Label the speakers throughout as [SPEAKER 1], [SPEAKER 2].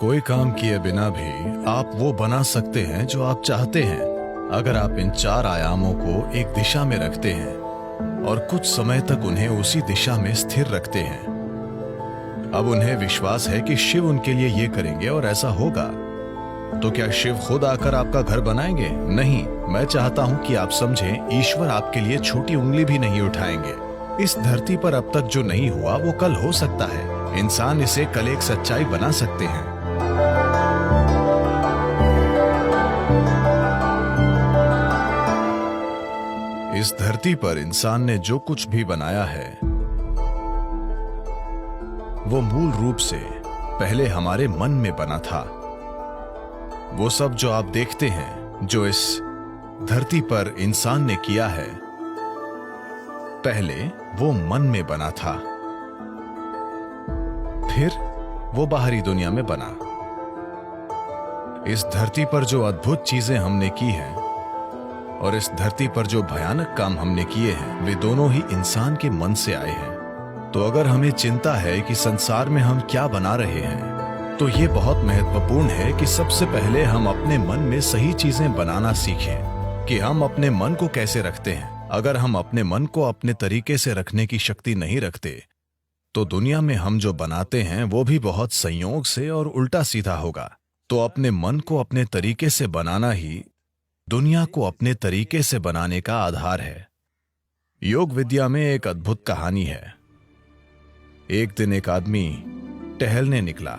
[SPEAKER 1] कोई काम किए बिना भी आप वो बना सकते हैं जो आप चाहते हैं, अगर आप इन चार आयामों को एक दिशा में रखते हैं और कुछ समय तक उन्हें उसी दिशा में स्थिर रखते हैं। अब उन्हें विश्वास है कि शिव उनके लिए ये करेंगे और ऐसा होगा। तो क्या शिव खुद आकर आपका घर बनाएंगे? नहीं। मैं चाहता हूं कि आप समझें, ईश्वर आपके लिए छोटी उंगली भी नहीं उठाएंगे। इस धरती पर अब तक जो नहीं हुआ वो कल हो सकता है। इंसान इसे कल एक सच्चाई बना सकते हैं। इस धरती पर इंसान ने जो कुछ भी बनाया है वो मूल रूप से पहले हमारे मन में बना था। वो सब जो आप देखते हैं, जो इस धरती पर इंसान ने किया है, पहले वो मन में बना था, फिर वो बाहरी दुनिया में बना। इस धरती पर जो अद्भुत चीजें हमने की हैं और इस धरती पर जो भयानक काम हमने किए हैं, वे दोनों ही इंसान के मन से आए हैं। तो अगर हमें चिंता है कि संसार में हम क्या बना रहे हैं, तो ये बहुत महत्वपूर्ण है कि सबसे पहले हम अपने मन में सही चीजें बनाना सीखें कि हम अपने मन को कैसे रखते हैं। अगर हम अपने मन को अपने तरीके से रखने की शक्ति नहीं रखते, तो दुनिया में हम जो बनाते हैं वो भी बहुत संयोग से और उल्टा सीधा होगा। तो अपने मन को अपने तरीके से बनाना ही दुनिया को अपने तरीके से बनाने का आधार है। योग विद्या में एक अद्भुत कहानी है। एक दिन एक आदमी टहलने निकला।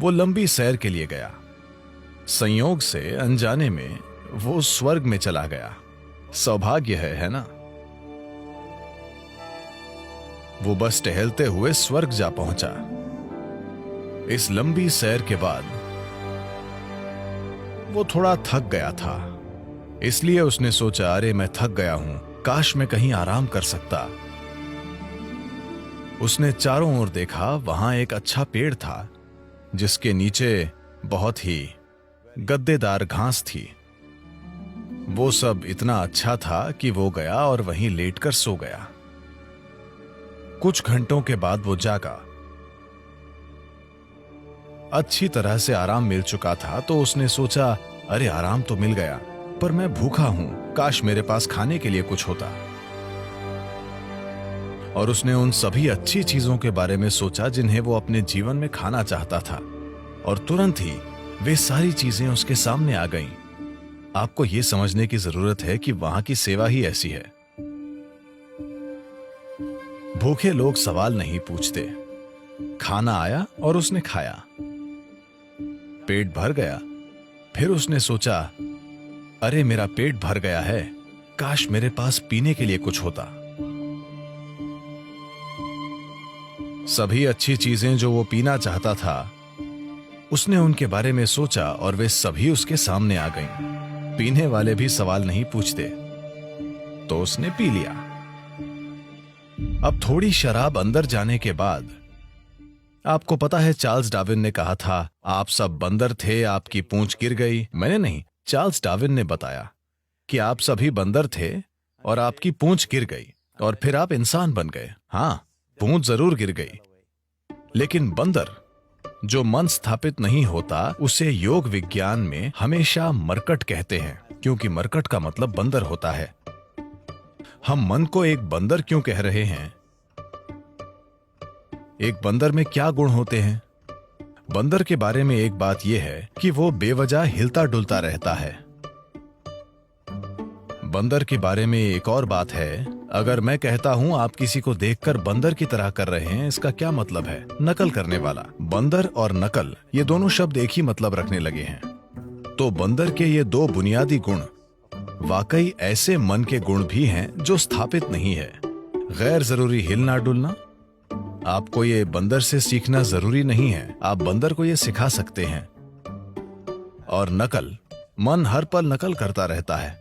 [SPEAKER 1] वो लंबी सैर के लिए गया। संयोग से अनजाने में वो स्वर्ग में चला गया। सौभाग्य है ना? वो बस टहलते हुए स्वर्ग जा पहुंचा। इस लंबी सैर के बाद वो थोड़ा थक गया था, इसलिए उसने सोचा, अरे मैं थक गया हूं, काश मैं कहीं आराम कर सकता। उसने चारों ओर देखा। वहां एक अच्छा पेड़ था जिसके नीचे बहुत ही गद्देदार घास थी। वो सब इतना अच्छा था कि वो गया और वहीं लेटकर सो गया। कुछ घंटों के बाद वो जागा। अच्छी तरह से आराम मिल चुका था, तो उसने सोचा, अरे आराम तो मिल गया, पर मैं भूखा हूं, काश मेरे पास खाने के लिए कुछ होता। और उसने उन सभी अच्छी चीजों के बारे में सोचा जिन्हें वो अपने जीवन में खाना चाहता था, और तुरंत ही वे सारी चीजें उसके सामने आ गईं। आपको यह समझने की जरूरत है कि वहां की सेवा ही ऐसी है। भूखे लोग सवाल नहीं पूछते। खाना आया और उसने खाया। पेट भर गया। फिर उसने सोचा, अरे मेरा पेट भर गया है, काश मेरे पास पीने के लिए कुछ होता। सभी अच्छी चीजें जो वो पीना चाहता था, उसने उनके बारे में सोचा और वे सभी उसके सामने आ गईं। पीने वाले भी सवाल नहीं पूछते, तो उसने पी लिया। अब थोड़ी शराब अंदर जाने के बाद, आपको पता है चार्ल्स डार्विन ने कहा था, आप सब बंदर थे, आपकी पूंछ गिर गई। मैंने नहीं, चार्ल्स डार्विन ने बताया कि आप सभी बंदर थे और आपकी पूंछ गिर गई और फिर आप इंसान बन गए। हाँ, पूंछ जरूर गिर गई, लेकिन बंदर जो मन स्थापित नहीं होता, उसे योग विज्ञान में हमेशा मरकट कहते हैं, क्योंकि मरकट का मतलब बंदर होता है। हम मन को एक बंदर क्यों कह रहे हैं? एक बंदर में क्या गुण होते हैं? बंदर के बारे में एक बात यह है कि वो बेवजह हिलता डुलता रहता है। बंदर के बारे में एक और बात है, अगर मैं कहता हूं आप किसी को देखकर बंदर की तरह कर रहे हैं, इसका क्या मतलब है? नकल करने वाला। बंदर और नकल, ये दोनों शब्द एक ही मतलब रखने लगे हैं। तो बंदर के ये दो बुनियादी गुण वाकई ऐसे मन के गुण भी हैं जो स्थापित नहीं है। गैर जरूरी हिलना डुलना, आपको ये बंदर से सीखना जरूरी नहीं है, आप बंदर को ये सिखा सकते हैं। और नकल, मन हर पल नकल करता रहता है।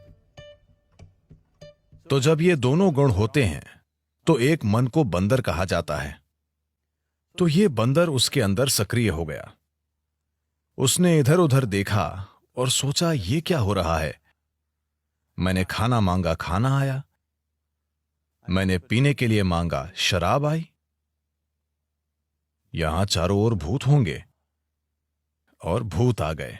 [SPEAKER 1] तो जब ये दोनों गुण होते हैं, तो एक मन को बंदर कहा जाता है। तो ये बंदर उसके अंदर सक्रिय हो गया। उसने इधर उधर देखा और सोचा, ये क्या हो रहा है? मैंने खाना मांगा, खाना आया। मैंने पीने के लिए मांगा, शराब आई। यहां चारों ओर भूत होंगे। और भूत आ गए।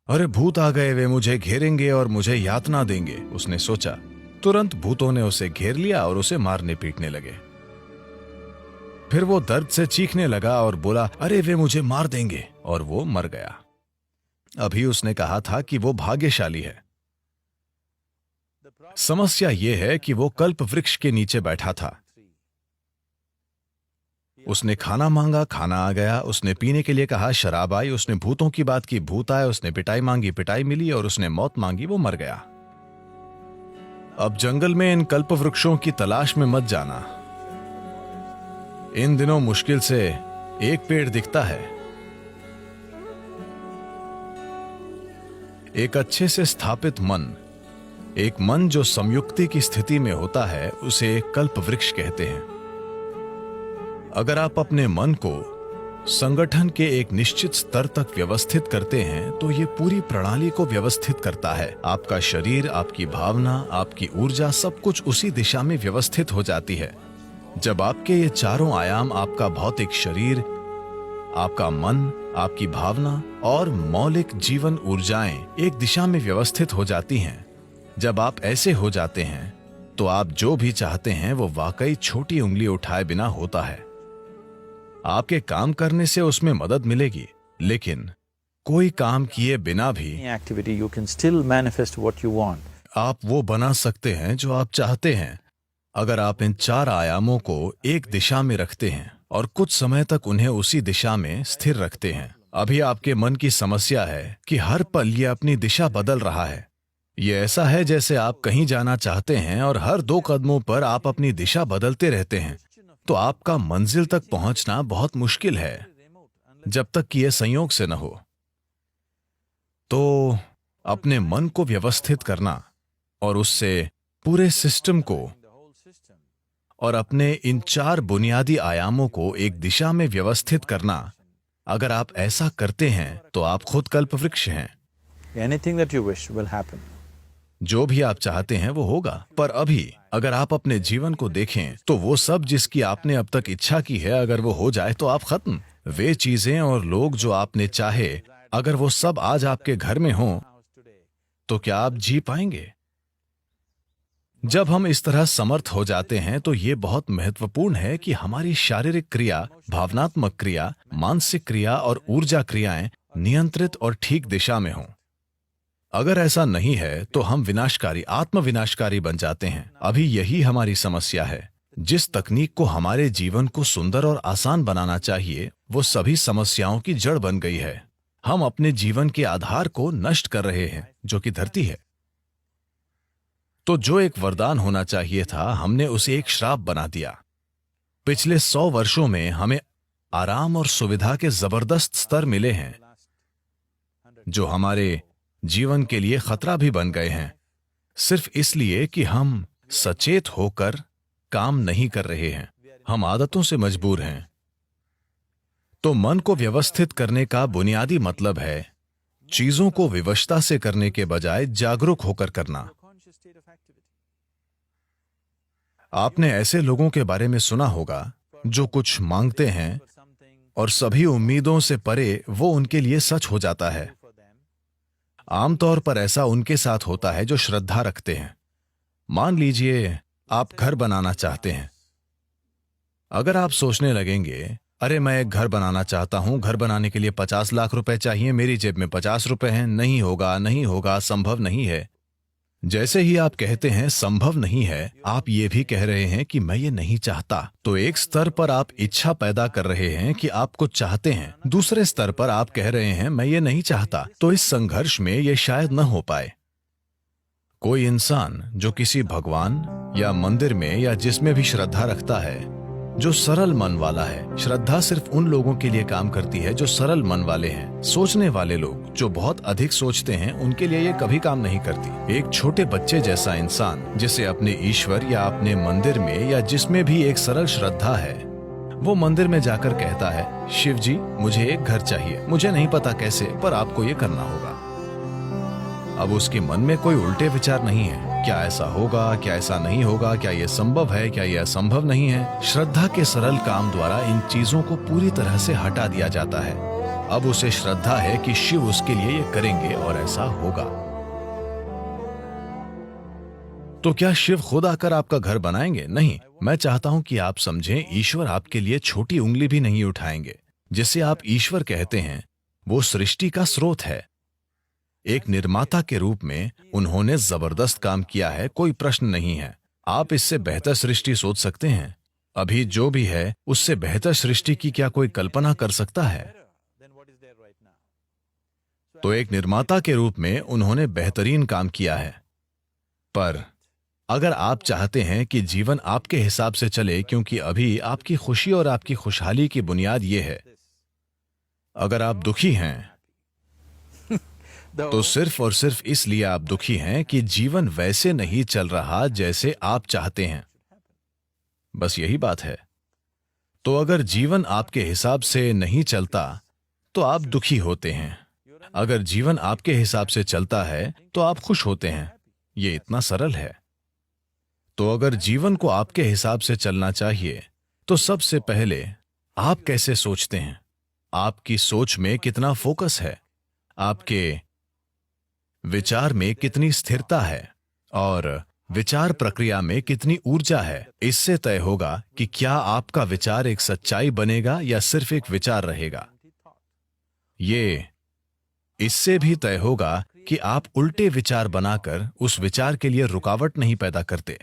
[SPEAKER 1] अरे भूत आ गए, वे मुझे घेरेंगे और मुझे यातना देंगे, उसने सोचा। तुरंत भूतों ने उसे घेर लिया और उसे मारने पीटने लगे। फिर वो दर्द से चीखने लगा और बोला, अरे वे मुझे मार देंगे, और वो मर गया। अभी उसने कहा था कि वो भाग्यशाली है। समस्या ये है कि वो कल्प वृक्ष के नीचे बैठा था। उसने खाना मांगा, खाना आ गया। उसने पीने के लिए कहा, शराब आई। उसने भूतों की बात की, भूत आए। उसने पिटाई मांगी, पिटाई मिली। और उसने मौत मांगी, वो मर गया। अब जंगल में इन कल्प वृक्षों की तलाश में मत जाना। इन दिनों मुश्किल से एक पेड़ दिखता है। एक अच्छे से स्थापित मन, एक मन जो संयुक्ति की स्थिति में होता है, उसे कल्प वृक्ष कहते हैं। अगर आप अपने मन को संगठन के एक निश्चित स्तर तक व्यवस्थित करते हैं तो ये पूरी प्रणाली को व्यवस्थित करता है। आपका शरीर, आपकी भावना, आपकी ऊर्जा, सब कुछ उसी दिशा में व्यवस्थित हो जाती है। जब आपके ये चारों आयाम, आपका भौतिक शरीर, आपका मन, आपकी भावना और मौलिक जीवन ऊर्जाएं एक दिशा में व्यवस्थित हो जाती हैं, जब आप ऐसे हो जाते हैं तो आप जो भी चाहते हैं वो वाकई छोटी उंगली उठाए बिना होता है। आपके काम करने से उसमें मदद मिलेगी, लेकिन कोई काम किए बिना भी
[SPEAKER 2] activity you can still manifest what you want.
[SPEAKER 1] आप वो बना सकते हैं जो आप चाहते हैं, अगर आप इन चार आयामों को एक दिशा में रखते हैं और कुछ समय तक उन्हें उसी दिशा में स्थिर रखते हैं। अभी आपके मन की समस्या है कि हर पल ये अपनी दिशा बदल रहा है। ये ऐसा है जैसे आप कहीं जाना चाहते हैं और हर 2 कदमों पर आप अपनी दिशा बदलते रहते हैं, तो आपका मंजिल तक पहुंचना बहुत मुश्किल है जब तक कि यह संयोग से न हो। तो अपने मन को व्यवस्थित करना और उससे पूरे सिस्टम को और अपने इन 4 बुनियादी आयामों को एक दिशा में व्यवस्थित करना, अगर आप ऐसा करते हैं तो आप खुद कल्पवृक्ष हैं।
[SPEAKER 2] Anything that you wish will happen.
[SPEAKER 1] जो भी आप चाहते हैं वो होगा। पर अभी अगर आप अपने जीवन को देखें तो वो सब जिसकी आपने अब तक इच्छा की है, अगर वो हो जाए तो आप खत्म। वे चीजें और लोग जो आपने चाहे, अगर वो सब आज आपके घर में हों तो क्या आप जी पाएंगे? जब हम इस तरह समर्थ हो जाते हैं तो ये बहुत महत्वपूर्ण है कि हमारी शारीरिक क्रिया, भावनात्मक क्रिया, मानसिक क्रिया और ऊर्जा क्रियाएं नियंत्रित और ठीक दिशा में हों। अगर ऐसा नहीं है तो हम विनाशकारी, आत्मविनाशकारी बन जाते हैं। अभी यही हमारी समस्या है। जिस तकनीक को हमारे जीवन को सुंदर और आसान बनाना चाहिए, वो सभी समस्याओं की जड़ बन गई है। हम अपने जीवन के आधार को नष्ट कर रहे हैं, जो कि धरती है। तो जो एक वरदान होना चाहिए था, हमने उसे एक श्राप बना दिया। पिछले 100 वर्षों में हमें आराम और सुविधा के जबरदस्त स्तर मिले हैं, जो हमारे जीवन के लिए खतरा भी बन गए हैं, सिर्फ इसलिए कि हम सचेत होकर काम नहीं कर रहे हैं। हम आदतों से मजबूर हैं। तो मन को व्यवस्थित करने का बुनियादी मतलब है चीजों को विवशता से करने के बजाय जागरूक होकर करना। आपने ऐसे लोगों के बारे में सुना होगा जो कुछ मांगते हैं और सभी उम्मीदों से परे वो उनके लिए सच हो जाता है। आमतौर पर ऐसा उनके साथ होता है जो श्रद्धा रखते हैं। मान लीजिए आप घर बनाना चाहते हैं। अगर आप सोचने लगेंगे, अरे मैं एक घर बनाना चाहता हूं, घर बनाने के लिए 50 लाख रुपए चाहिए, मेरी जेब में 50 रुपए हैं, नहीं होगा, नहीं होगा, संभव नहीं है। जैसे ही आप कहते हैं संभव नहीं है, आप ये भी कह रहे हैं कि मैं ये नहीं चाहता। तो एक स्तर पर आप इच्छा पैदा कर रहे हैं कि आप कुछ चाहते हैं, दूसरे स्तर पर आप कह रहे हैं मैं ये नहीं चाहता। तो इस संघर्ष में ये शायद न हो पाए। कोई इंसान जो किसी भगवान या मंदिर में या जिसमें भी श्रद्धा रखता है, जो सरल मन वाला है, श्रद्धा सिर्फ उन लोगों के लिए काम करती है जो सरल मन वाले हैं। सोचने वाले लोग जो बहुत अधिक सोचते हैं, उनके लिए ये कभी काम नहीं करती। एक छोटे बच्चे जैसा इंसान जिसे अपने ईश्वर या अपने मंदिर में या जिसमें भी एक सरल श्रद्धा है, वो मंदिर में जाकर कहता है, शिव जी मुझे एक घर चाहिए, मुझे नहीं पता कैसे, पर आपको ये करना होगा। अब उसके मन में कोई उल्टे विचार नहीं है, क्या ऐसा होगा, क्या ऐसा नहीं होगा, क्या ये संभव है, क्या ये असंभव नहीं है। श्रद्धा के सरल काम द्वारा इन चीजों को पूरी तरह से हटा दिया जाता है। अब उसे श्रद्धा है कि शिव उसके लिए ये करेंगे और ऐसा होगा। तो क्या शिव खुद आकर आपका घर बनाएंगे? नहीं। मैं चाहता हूं कि आप समझें, ईश्वर आपके लिए छोटी उंगली भी नहीं उठाएंगे। जिसे आप ईश्वर कहते हैं वो सृष्टि का स्रोत है। एक निर्माता के रूप में उन्होंने जबरदस्त काम किया है, कोई प्रश्न नहीं है। आप इससे बेहतर सृष्टि सोच सकते हैं? अभी जो भी है उससे बेहतर सृष्टि की क्या कोई कल्पना कर सकता है? तो एक निर्माता के रूप में उन्होंने बेहतरीन काम किया है। पर अगर आप चाहते हैं कि जीवन आपके हिसाब से चले, क्योंकि अभी आपकी खुशी और आपकी खुशहाली की बुनियाद यह है, अगर आप दुखी हैं तो सिर्फ और सिर्फ इसलिए आप दुखी हैं कि जीवन वैसे नहीं चल रहा जैसे आप चाहते हैं। बस यही बात है। तो अगर जीवन आपके हिसाब से नहीं चलता तो आप दुखी होते हैं। अगर जीवन आपके हिसाब से चलता है तो आप खुश होते हैं। ये इतना सरल है। तो अगर जीवन को आपके हिसाब से चलना चाहिए तो सबसे पहले आप कैसे सोचते हैं? आपकी सोच में कितना फोकस है, आपके विचार में कितनी स्थिरता है और विचार प्रक्रिया में कितनी ऊर्जा है, इससे तय होगा कि क्या आपका विचार एक सच्चाई बनेगा या सिर्फ एक विचार रहेगा। ये इससे भी तय होगा कि आप उल्टे विचार बनाकर उस विचार के लिए रुकावट नहीं पैदा करते।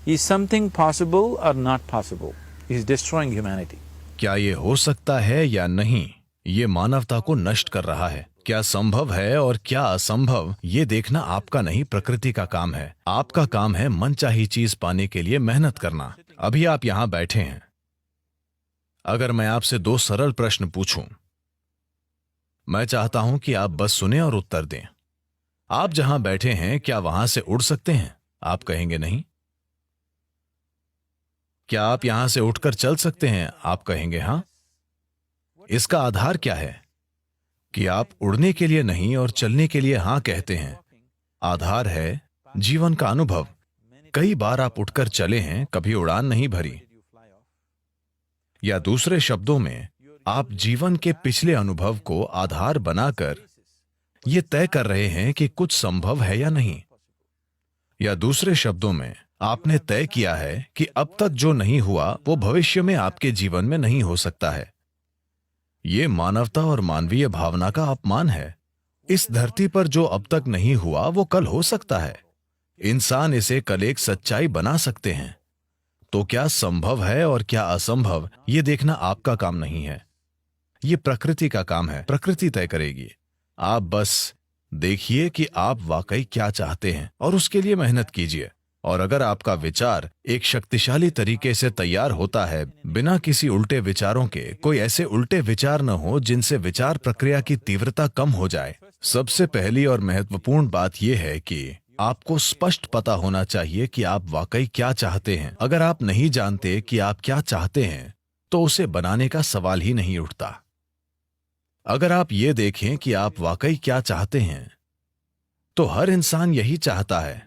[SPEAKER 2] Is something possible or not possible? Is destroying humanity.
[SPEAKER 1] क्या ये हो सकता है या नहीं, ये मानवता को नष्ट कर रहा है। क्या संभव है और क्या असंभव, ये देखना आपका नहीं, प्रकृति का काम है। आपका काम है मनचाही चीज पाने के लिए मेहनत करना। अभी आप यहां बैठे हैं। अगर मैं आपसे 2 सरल प्रश्न पूछूं, मैं चाहता हूं कि आप बस सुने और उत्तर दें। आप जहां बैठे हैं क्या वहां से उड़ सकते हैं? आप कहेंगे नहीं। क्या आप यहां से उठकर चल सकते हैं? आप कहेंगे हां। इसका आधार क्या है कि आप उड़ने के लिए नहीं और चलने के लिए हां कहते हैं? आधार है जीवन का अनुभव। कई बार आप उठकर चले हैं, कभी उड़ान नहीं भरी। या दूसरे शब्दों में, आप जीवन के पिछले अनुभव को आधार बनाकर यह तय कर रहे हैं कि कुछ संभव है या नहीं। या दूसरे शब्दों में, आपने तय किया है कि अब तक जो नहीं हुआ वो भविष्य में आपके जीवन में नहीं हो सकता है। ये मानवता और मानवीय भावना का अपमान है। इस धरती पर जो अब तक नहीं हुआ वो कल हो सकता है। इंसान इसे कल एक सच्चाई बना सकते हैं। तो क्या संभव है और क्या असंभव, ये देखना आपका काम नहीं है। ये प्रकृति का काम है। प्रकृति तय करेगी। आप बस देखिए कि आप वाकई क्या चाहते हैं और उसके लिए मेहनत कीजिए। और अगर आपका विचार एक शक्तिशाली तरीके से तैयार होता है, बिना किसी उल्टे विचारों के, कोई ऐसे उल्टे विचार न हो जिनसे विचार प्रक्रिया की तीव्रता कम हो जाए। सबसे पहली और महत्वपूर्ण बात यह है कि आपको स्पष्ट पता होना चाहिए कि आप वाकई क्या चाहते हैं। अगर आप नहीं जानते कि आप क्या चाहते हैं तो उसे बनाने का सवाल ही नहीं उठता। अगर आप ये देखें कि आप वाकई क्या चाहते हैं तो हर इंसान यही चाहता है।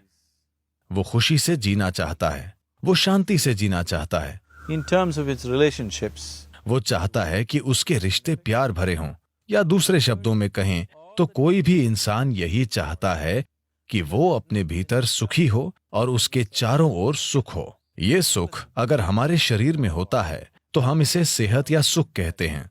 [SPEAKER 1] वो खुशी से जीना चाहता है, वो शांति से जीना चाहता है।
[SPEAKER 2] In terms of its relationships,
[SPEAKER 1] वो चाहता है कि उसके रिश्ते प्यार भरे हों। या दूसरे शब्दों में कहें तो कोई भी इंसान यही चाहता है कि वो अपने भीतर सुखी हो और उसके चारों ओर सुख हो। ये सुख अगर हमारे शरीर में होता है तो हम इसे सेहत या सुख कहते हैं।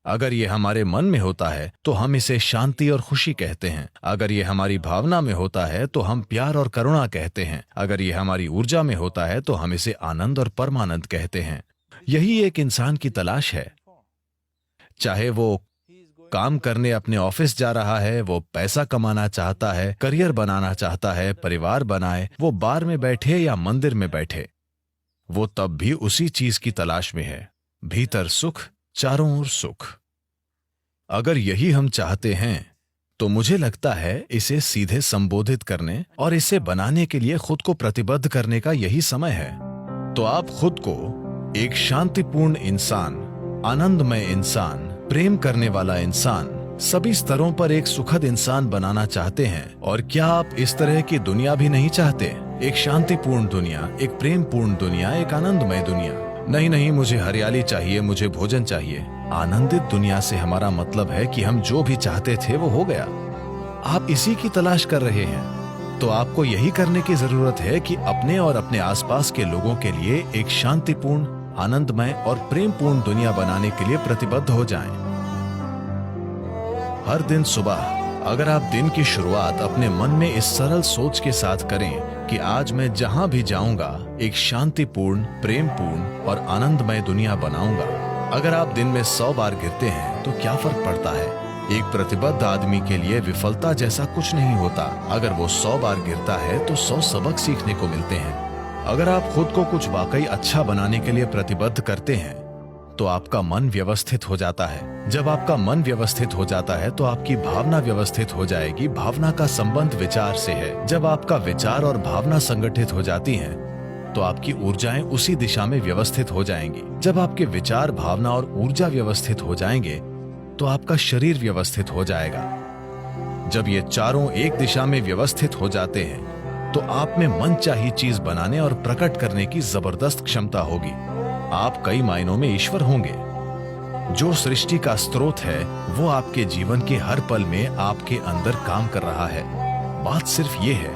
[SPEAKER 1] अगर ये हमारे मन में होता है तो हम इसे शांति और खुशी कहते हैं। अगर ये हमारी भावना में होता है तो हम प्यार और करुणा कहते हैं। अगर ये हमारी ऊर्जा में होता है तो हम इसे आनंद और परमानंद कहते हैं। यही एक इंसान की तलाश है। चाहे वो काम करने अपने ऑफिस जा रहा है, वो पैसा कमाना चाहता है, करियर बनाना चाहता है, परिवार बनाए, वो बार में बैठे या मंदिर में बैठे, वो तब भी उसी चीज की तलाश में है। भीतर सुख, चारों ओर सुख। अगर यही हम चाहते हैं तो मुझे लगता है इसे सीधे संबोधित करने और इसे बनाने के लिए खुद को प्रतिबद्ध करने का यही समय है। तो आप खुद को एक शांतिपूर्ण इंसान, आनंदमय इंसान, प्रेम करने वाला इंसान, सभी स्तरों पर एक सुखद इंसान बनाना चाहते हैं। और क्या आप इस तरह की दुनिया भी नहीं चाहते? एक शांतिपूर्ण दुनिया, एक प्रेमपूर्ण दुनिया, एक आनंदमय दुनिया। नहीं, मुझे हरियाली चाहिए, मुझे भोजन चाहिए। आनंदित दुनिया से हमारा मतलब है कि हम जो भी चाहते थे वो हो गया। आप इसी की तलाश कर रहे हैं, तो आपको यही करने की जरूरत है कि अपने और अपने आसपास के लोगों के लिए एक शांतिपूर्ण, आनंदमय और प्रेमपूर्ण दुनिया बनाने के लिए प्रतिबद्ध हो जाएं। हर दिन सुबह अगर आप दिन की शुरुआत अपने मन में इस सरल सोच के साथ करें कि आज मैं जहां भी जाऊंगा एक शांतिपूर्ण, प्रेमपूर्ण और आनंदमय दुनिया बनाऊंगा। अगर आप दिन में 100 बार गिरते हैं तो क्या फर्क पड़ता है? एक प्रतिबद्ध आदमी के लिए विफलता जैसा कुछ नहीं होता। अगर वो 100 बार गिरता है तो 100 सबक सीखने को मिलते हैं। अगर आप खुद को कुछ वाकई अच्छा बनाने के लिए प्रतिबद्ध करते हैं तो आपका मन व्यवस्थित हो जाता है। जब आपका मन व्यवस्थित हो जाता है तो आपकी भावना व्यवस्थित हो जाएगी। भावना का संबंध विचार से है। जब आपका विचार और भावना संगठित हो जाती हैं तो आपकी ऊर्जाएं उसी दिशा में व्यवस्थित हो जाएंगी। जब आपके विचार, भावना और ऊर्जा व्यवस्थित हो जाएंगे तो आपका शरीर व्यवस्थित हो जाएगा। जब ये चारों एक दिशा में व्यवस्थित हो जाते हैं तो आप में मनचाही चीज बनाने और प्रकट करने की जबरदस्त क्षमता होगी। आप कई मायनों में ईश्वर होंगे। जो सृष्टि का स्रोत है वो आपके जीवन के हर पल में आपके अंदर काम कर रहा है। बात सिर्फ ये है,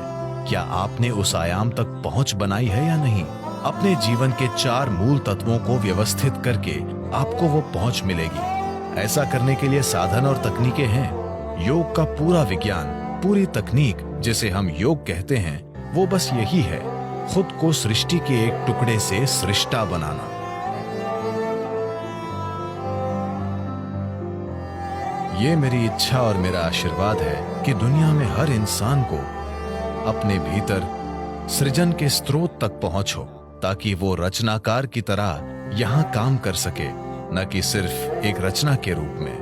[SPEAKER 1] क्या आपने उस आयाम तक पहुंच बनाई है या नहीं? अपने जीवन के 4 मूल तत्वों को व्यवस्थित करके आपको वो पहुंच मिलेगी। ऐसा करने के लिए साधन और तकनीकें हैं। योग का पूरा विज्ञान, पूरी तकनीक जिसे हम योग कहते हैं, वो बस यही है, खुद को सृष्टि के एक टुकड़े से सृष्टा बनाना। ये मेरी इच्छा और मेरा आशीर्वाद है कि दुनिया में हर इंसान को अपने भीतर सृजन के स्रोत तक पहुंच हो, ताकि वो रचनाकार की तरह यहां काम कर सके, न कि सिर्फ एक रचना के रूप में।